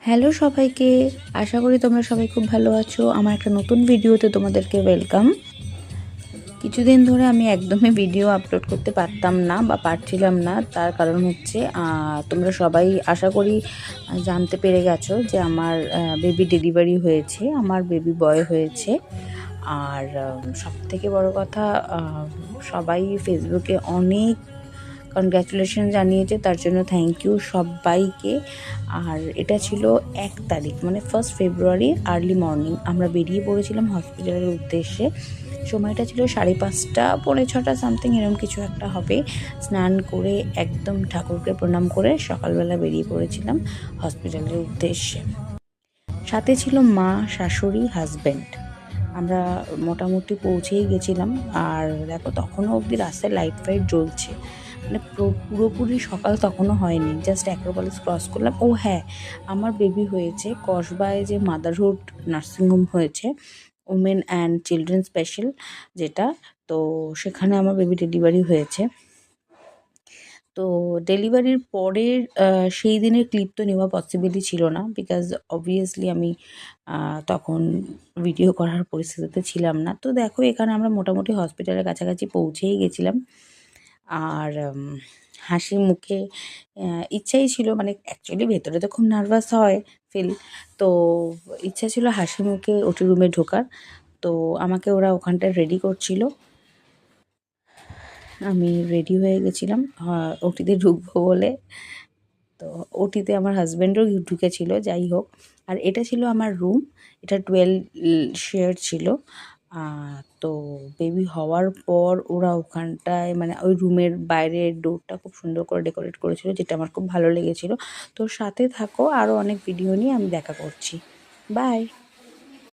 Hello সবাইকে, আশা করি তোমরা সবাই খুব ভালো আছো। আমার একটা নতুন ভিডিওতে তোমাদেরকে ওয়েলকাম। কিছুদিন ধরে আমি একদমই ভিডিও আপলোড করতে পারতাম না বা পারছিলাম না। তার কারণ হচ্ছে তোমরা সবাই আশা করি জানতে পেরে গেছো যে আমার বেবি ডেলিভারি হয়েছে, আমার বেবি বয় হয়েছে। আর সবথেকে বড় কথা, সবাই ফেসবুকে অনেক কনগ্র্যাচুলেশন জানিয়েছে, তার জন্য থ্যাংক ইউ সবাইকে। আর এটা ছিল 1 তারিখ, মানে 1 ফেব্রুয়ারি আর্লি মর্নিং আমরা বেরিয়ে পড়েছিলাম হসপিটালের উদ্দেশ্যে। সময়টা ছিল 5:30 পৌনে 6টা সামথিং, এরকম কিছু একটা হবে। স্নান করে একদম ঠাকুরকে প্রণাম করে সকালবেলা বেরিয়ে পড়েছিলাম হসপিটালের উদ্দেশ্যে। সাথে ছিল মা, শাশুড়ি, হাজব্যান্ড। আমরা মোটামুটি পৌঁছেই গেছিলাম। আর দেখো, তখনও অবধি রাস্তায় লাইট ফাইট জ্বলছে, মানে পুরোপুরি সকাল তখনও হয়নি। জাস্ট অ্যাক্রোপলিস ক্রস করলাম। ও হ্যাঁ, আমার বেবি হয়েছে কসবায়, যে মাদারহুড নার্সিংহোম হয়েছে, ওমেন অ্যান্ড চিলড্রেন স্পেশাল যেটা, তো সেখানে আমার বেবি ডেলিভারি হয়েছে। তো ডেলিভারির পরের সেই দিনের ক্লিপ তো নেওয়া পসিবলই ছিল না, বিকজ অবভিয়াসলি আমি তখন ভিডিও করার পরিস্থিতিতে ছিলাম না। তো দেখো, এখানে আমরা মোটামুটি হসপিটালের কাছাকাছি পৌঁছেই গেছিলাম। আর হাসি মুখে, ইচ্ছাই ছিল, মানে অ্যাকচুয়ালি ভেতরে তো খুব নার্ভাস হয় ফিল, তো ইচ্ছা ছিল হাসি মুখে ওটি রুমে ঢোকার। তো আমাকে ওরা ওখানটায় রেডি করছিল, আমি রেডি হয়ে গেছিলাম ওটিতে ঢুকবো বলে। তো ওটিতে আমার হাজব্যান্ডও ঢুকেছিল, যাই হোক। আর এটা ছিল আমার রুম, এটা 12 শেয়ার ছিল। তো বেবি হওয়ার পর ওরা ওখানটায়, মানে ওই রুমের বাইরের ডোরটা খুব সুন্দর করে ডেকোরেট করেছিল, যেটা আমার খুব ভালো লেগেছিল। তো সাথে থাকো, আরও অনেক ভিডিও নিয়ে আমি দেখা করছি। বাই।